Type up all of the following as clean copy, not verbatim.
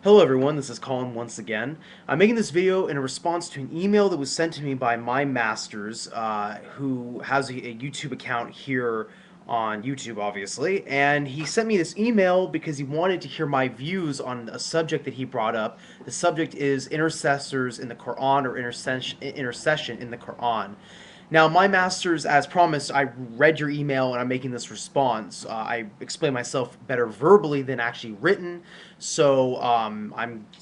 Hello everyone, this is Colin once again. I'm making this video in a response to an email that was sent to me by my masters, who has a YouTube account here on YouTube, obviously, and he sent me this email because he wanted to hear my views on a subject that he brought up. The subject is intercessors in the Quran or intercession in the Quran. Now, my masters, as promised, I read your email and I'm making this response. I explain myself better verbally than actually written, so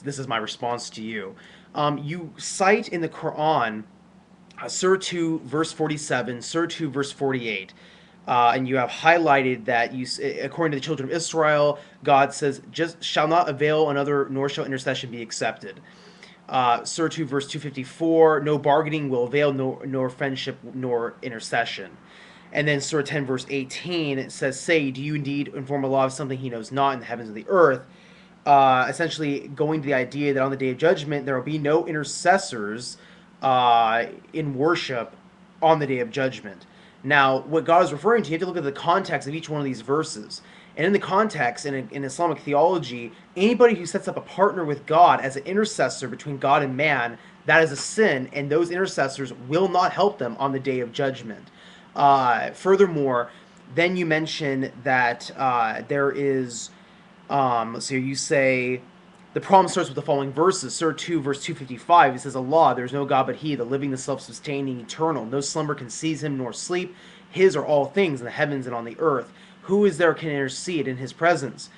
this is my response to you. You cite in the Quran, Surah 2, verse 47, Surah 2, verse 48. And you have highlighted that according to the children of Israel, God says, "Just shall not avail another, nor shall intercession be accepted." Surah 2, verse 254, no bargaining will avail, nor friendship, nor intercession. And then Surah 10, verse 18, it says, "Say, do you indeed inform Allah of something he knows not in the heavens and the earth?" Essentially going to the idea that on the Day of Judgment, there will be no intercessors in worship on the Day of Judgment. Now, what God is referring to, you have to look at the context of each one of these verses. And in the context, in Islamic theology, anybody who sets up a partner with God as an intercessor between God and man, that is a sin, and those intercessors will not help them on the Day of Judgment. Furthermore, then you mention that there is, let's see, you say, the problem starts with the following verses. Surah 2, verse 255, it says, "Allah, there is no God but He, the living, the self-sustaining, eternal. No slumber can seize Him, nor sleep. His are all things in the heavens and on the earth. Who is there can intercede in His presence?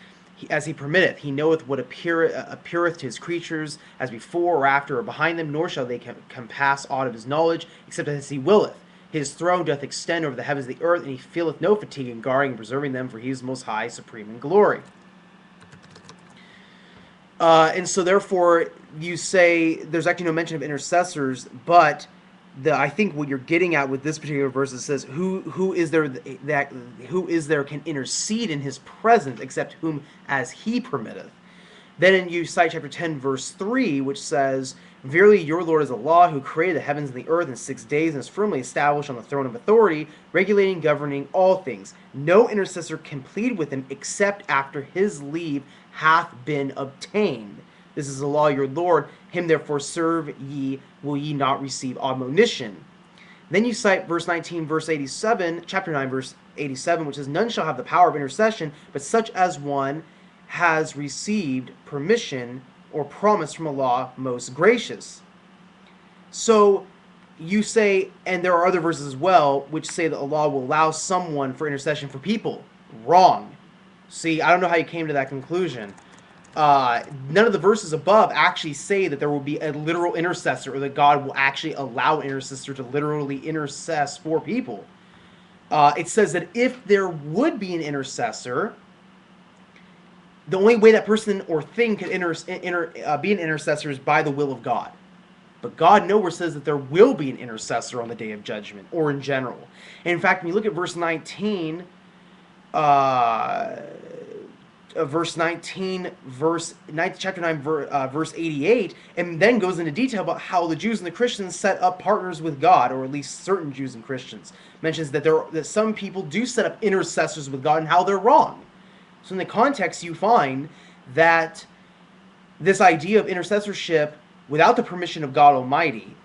As He permitteth. He knoweth what appeareth to His creatures, as before or after or behind them, nor shall they compass aught of His knowledge, except as He willeth. His throne doth extend over the heavens and the earth, and He feeleth no fatigue in guarding and preserving them, for He is most high, supreme in glory." And so therefore you say there's actually no mention of intercessors, but I think what you're getting at with this particular verse, it says, who is there that who is there can intercede in His presence except whom as He permitteth. Then you cite chapter 10, verse 3, which says, "Verily your Lord is Allah, who created the heavens and the earth in 6 days, and is firmly established on the throne of authority, regulating, governing all things. No intercessor can plead with Him except after His leave hath been obtained. This is Allah your Lord, Him therefore serve ye, will ye not receive admonition." Then you cite verse 19, verse 87, chapter 9, verse 87, which says, "None shall have the power of intercession, but such as one has received permission or promise from Allah most gracious." So you say, and there are other verses as well, which say that Allah will allow someone for intercession for people. Wrong. See, I don't know how you came to that conclusion. None of the verses above actually say that there will be a literal intercessor, or that God will actually allow an intercessor to literally intercess for people. It says that if there would be an intercessor, the only way that person or thing could be an intercessor is by the will of God. But God nowhere says that there will be an intercessor on the Day of Judgment, or in general. And in fact, when you look at verse 19, chapter 9, verse 88, and then goes into detail about how the Jews and the Christians set up partners with God, or at least certain Jews and Christians. Mentions that some people do set up intercessors with God and how they're wrong. So in the context, you find that this idea of intercessorship without the permission of God Almighty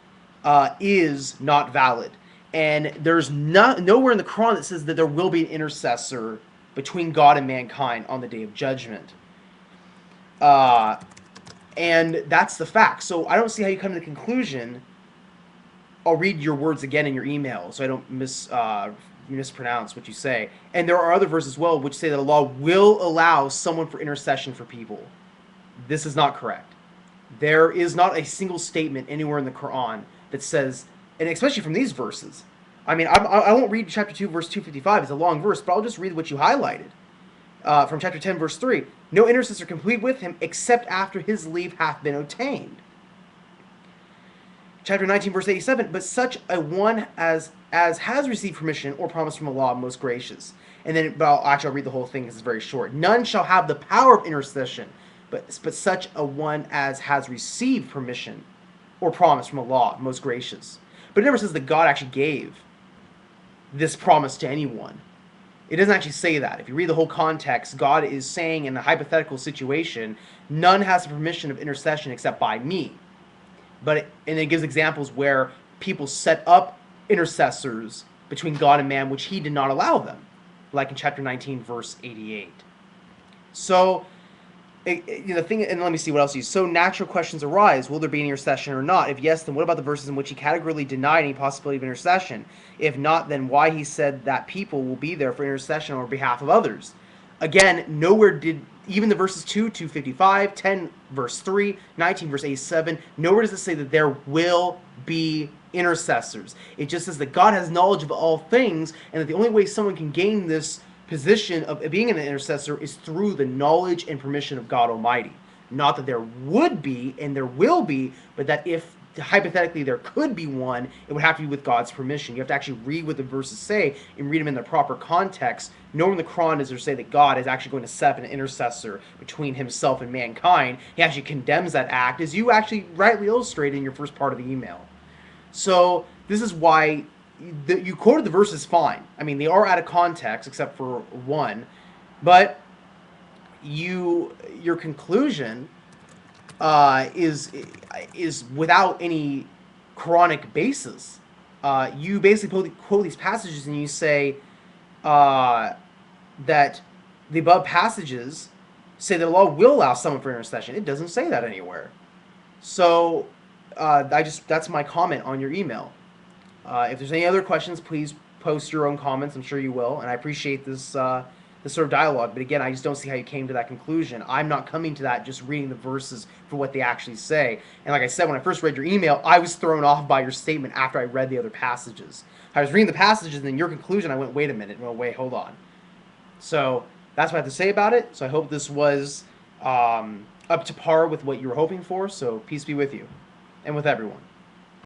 is not valid. And there's nowhere in the Quran that says that there will be an intercessor between God and mankind on the Day of Judgment. And that's the fact. So I don't see how you come to the conclusion. I'll read your words again in your email so I don't mispronounce what you say. And there are other verses as well which say that Allah will allow someone for intercession for people. This is not correct. There is not a single statement anywhere in the Quran that says, and especially from these verses. I mean, I won't read chapter 2, verse 255. It's a long verse, but I'll just read what you highlighted. From chapter 10, verse 3. "No intercessor can plead with Him except after His leave hath been obtained." Chapter 19, verse 87, "But such a one as has received permission or promise from Allah most gracious." And then, I'll read the whole thing because it's very short. "None shall have the power of intercession, but such a one as has received permission or promise from Allah most gracious." But it never says that God actually gave this promise to anyone. It doesn't actually say that. If you read the whole context, God is saying in a hypothetical situation, none has the permission of intercession except by me. And it gives examples where people set up intercessors between God and man, which he did not allow them, like in chapter 19, verse 88. So, the thing, and let me see what else he used. So natural questions arise: will there be an intercession or not? If yes, then what about the verses in which he categorically denied any possibility of intercession? If not, then why he said that people will be there for intercession on behalf of others? Again, nowhere did even the verses 2:55, 10 verse 3, 19 verse 87, nowhere does it say that there will be intercessors. It just says that God has knowledge of all things, and that the only way someone can gain this position of being an intercessor is through the knowledge and permission of God Almighty. Not that there would be and there will be, but that if hypothetically there could be one, it would have to be with God's permission. You have to actually read what the verses say and read them in the proper context. Nowhere in the Quran does there say that God is actually going to set up an intercessor between himself and mankind. He actually condemns that act, as you actually rightly illustrated in your first part of the email. So this is why you quoted the verses fine. I mean, they are out of context except for one, but your conclusion is without any Quranic basis. You basically quote these passages and you say that the above passages say that Allah will allow someone for intercession. It doesn't say that anywhere. So that's my comment on your email. If there's any other questions, please post your own comments. I'm sure you will, and I appreciate this sort of dialogue. But again, I just don't see how you came to that conclusion. I'm not coming to that just reading the verses for what they actually say. And like I said, when I first read your email, I was thrown off by your statement after I read the other passages. I was reading the passages, and then your conclusion, I went, wait a minute, no, wait, hold on. So that's what I have to say about it. So I hope this was up to par with what you were hoping for. So peace be with you and with everyone.